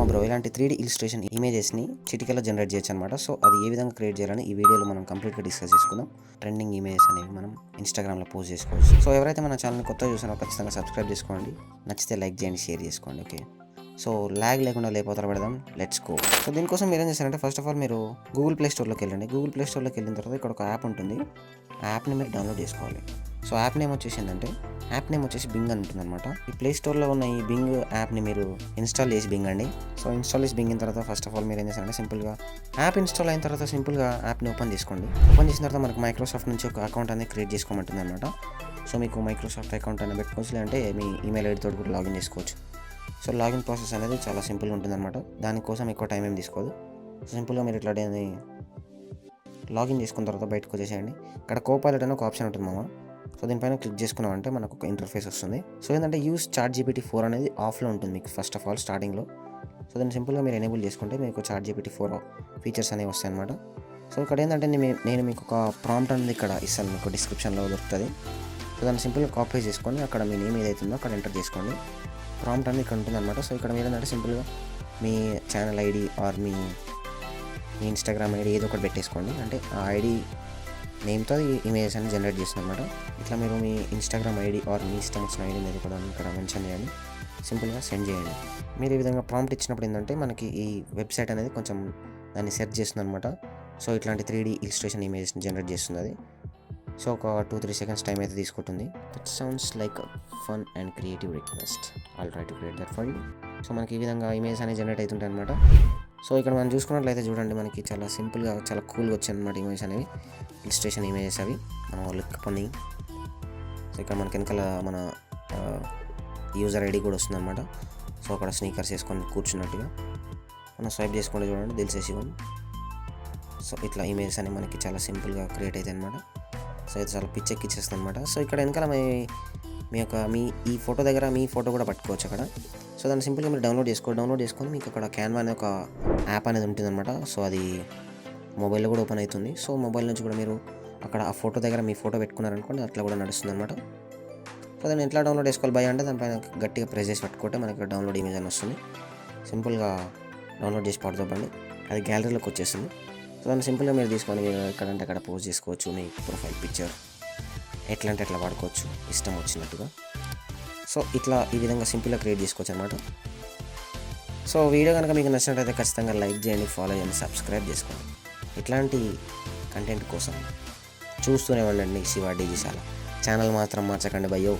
Bro ఇలాంటి 3D illustration ఇమేజెస్ని చిటికలో generate చేయొచ్చు అనమాట. సో అది ఏ విధంగా క్రియేట్ చేయాలని ఈ వీడియోలో మనం కంప్లీట్గా డిస్కస్ చేసుకుందాం. ట్రెండింగ్ ఇమేజెస్ అనేవి మనం ఇన్స్టాగ్రామ్లో పోస్ట్ చేసుకోవచ్చు. సో ఎవరైతే మన ఛానల్ని కొత్తగా చూసారో ఖచ్చితంగా సబ్స్క్రైబ్ చేసుకోండి, నచ్చితే లైక్ చేయండి, షేర్ చేసుకోండి. ఓకే, సో ల్యాగ్ లేకుండా లేకపోతే పెడదాం, లెట్స్ గో. సో దీనికోసం మీరు ఏం చేస్తారంటే ఫస్ట్ ఆఫ్ ఆల్ మీరు గూగుల్ ప్లే స్టోర్లోకి వెళ్ళండి. గూగుల్ ప్లే స్టోర్లోకి వెళ్ళిన తర్వాత ఇక్కడ ఒక యాప్ ఉంటుంది. ఆ యాప్ని మీరు డౌన్లోడ్ చేసుకోవాలి. సో యాప్ నేమ్ వచ్చేసి బింగ్ అని ఉంటుంది అనమాట. ఈ ప్లే స్టోర్లో ఉన్న ఈ బింగ్ యాప్ని మీరు ఇన్స్టాల్ చేసి బింగ్ అండి. సో ఇన్స్టాల్ చేసి బింగ్ అయిన తర్వాత ఫస్ట్ ఆఫ్ ఆల్ మీరు ఏం చేస్తారంటే సింపుల్గా యాప్ ఇన్స్టాల్ అయిన తర్వాత సింపుల్గా యాప్ని ఓపెన్ చేసుకోండి. ఓపెన్ చేసిన తర్వాత మనకు మైక్రోసాఫ్ట్ నుంచి ఒక అకౌంట్ అనేది క్రియేట్ చేసుకోమంటుంది అనమాట. సో మీకు మైక్రోసాఫ్ట్ అకౌంట్ అనేది పెట్టుకోవచ్చు, లేదంటే మీ ఈమెయిల్ ఐడితో కూడా లాగిన్ చేసుకోవచ్చు. సో లాగిన్ ప్రాసెస్ అనేది చాలా సింపుల్గా ఉంటుంది అనమాట. దానికోసం ఎక్కువ టైం ఏం తీసుకోదు. సింపుల్గా మీరు ఇట్లా లాగిన్ చేసుకున్న తర్వాత బయటకు వచ్చేసేయండి. ఇక్కడ కోపైలట్ అనే ఒక ఆప్షన్ ఉంటుంది మామ. సో దీనిపైన క్లిక్ చేసుకున్నామంటే మనకు ఒక ఇంటర్ఫేస్ వస్తుంది. సో ఏంటంటే యూస్ ChatGPT-4 అనేది ఆఫ్లో ఉంటుంది మీకు ఫస్ట్ ఆఫ్ ఆల్ స్టార్టింగ్లో. సో దాన్ని సింపుల్గా మీరు ఎనేబుల్ చేసుకుంటే మీకు ChatGPT-4 ఫీచర్స్ అనేవి వస్తాయి అనమాట. సో ఇక్కడ ఏంటంటే నేను మీకు ఒక ప్రాంప్ట్ అనేది ఇక్కడ ఇస్తాను, మీకు డిస్క్రిప్షన్లో దొరుకుతుంది. సో దాన్ని సింపుల్గా కాపీ చేసుకొని అక్కడ మీ నేమ్ ఏదైతుందో అక్కడ ఎంటర్ చేసుకోండి. ప్రాంప్ట్ అనేది ఇక్కడ ఉంటుంది అనమాట. సో ఇక్కడ మీరు ఏంటంటే సింపుల్గా మీ ఛానల్ ఐడి ఆర్ మీ ఇన్స్టాగ్రామ్ ఐడి ఏదో ఒకటి పెట్టేసుకోండి. అంటే ఆ ఐడి నేమ్తో ఈ ఇమేజెస్ అని జనరేట్ చేస్తుంది అనమాట. ఇట్లా మీరు మీ ఇన్స్టాగ్రామ్ ఐడి ఆర్ మీ ఇష్టం వచ్చిన ఐడి అనేది కూడా ఇక్కడ మెన్షన్ చేయండి, సింపుల్గా సెండ్ చేయండి. మీరు ఈ విధంగా ప్రాంప్ట్ ఇచ్చినప్పుడు ఏంటంటే మనకి ఈ వెబ్సైట్ అనేది కొంచెం దాన్ని సెర్చ్ చేస్తుంది అనమాట. సో ఇట్లాంటి 3D ఇలిస్ట్రేషన్ ఇమేజెస్ని జనరేట్ చేస్తుంది అది. సో ఒక 2-3 సెకండ్స్ టైం అయితే తీసుకుంటుంది. That sounds like fun and creative request. I'll try to create that for you. So మనకి ఈ విధంగా ఇమేజ్ అనేది జనరేట్ అవుతుంటాయి అనమాట. సో ఇక్కడ మనం చూసుకున్నట్లయితే చూడండి, మనకి చాలా సింపుల్గా చాలా కూల్గా వచ్చాయి అనమాట ఇమేజ్ అనేవి, ఇలిస్ట్రేషన్ ఇమేజెస్ అవి మనం లుక్ పని. సో ఇక్కడ మనకి వెనకాల మన యూజర్ ఐడి కూడా వస్తుంది అనమాట. సో అక్కడ స్నీకర్స్ వేసుకొని కూర్చున్నట్టుగా మనం స్వైప్ చేసుకుంటే చూడండి దిల్సేసిగం. సో ఇట్లా ఇమేజెస్ అనేవి మనకి చాలా సింపుల్గా క్రియేట్ అవుతాయి అనమాట. సో ఇది చాలా పిచ్చెక్కిచ్చేస్తుంది అనమాట. సో ఇక్కడ వెనకాల మీ ఈ ఫోటో దగ్గర మీ ఫోటో కూడా పట్టుకోవచ్చు అక్కడ. సో దాన్ని సింపుల్గా మీరు డౌన్లోడ్ చేసుకొని మీకు అక్కడ క్యాన్వా అనే ఒక యాప్ అనేది ఉంటుంది అనమాట. సో అది మొబైల్లో కూడా ఓపెన్ అవుతుంది. సో మొబైల్ నుంచి కూడా మీరు అక్కడ ఆ ఫోటో దగ్గర మీ ఫోటో పెట్టుకున్నారనుకోండి, అట్లా కూడా నడుస్తుంది అనమాట. సో దాన్ని ఎట్లా డౌన్లోడ్ చేసుకోవాలి భయ అంటే దానిపైన గట్టిగా ప్రెస్ చేసి పట్టుకుంటే మనకి డౌన్లోడ్ ఇమేజ్ అని వస్తుంది. సింపుల్గా డౌన్లోడ్ చేసి పడుతుంది, అది గ్యాలరీలోకి వచ్చేస్తుంది. సో దాన్ని సింపుల్గా మీరు తీసుకొని మీరు ఎక్కడంటే అక్కడ పోస్ట్ చేసుకోవచ్చు. మీ ప్రొఫైల్ పిక్చర్ ఎట్లా అంటే ఎట్లా వాడుకోవచ్చు ఇష్టం వచ్చినట్టుగా. సో ఇట్లా ఈ విధంగా సింపుల్గా క్రియేట్ చేసుకోవచ్చు అనమాట. సో వీడియో కనుక మీకు నచ్చినట్లయితే ఖచ్చితంగా లైక్ చేయండి, ఫాలో చేయండి, సబ్స్క్రైబ్ చేసుకోండి. ఇట్లాంటి కంటెంట్ కోసం చూస్తూనే ఉండండి శివ డిజిశాల ఛానల్ మాత్రం మార్చకండి భయ్యో.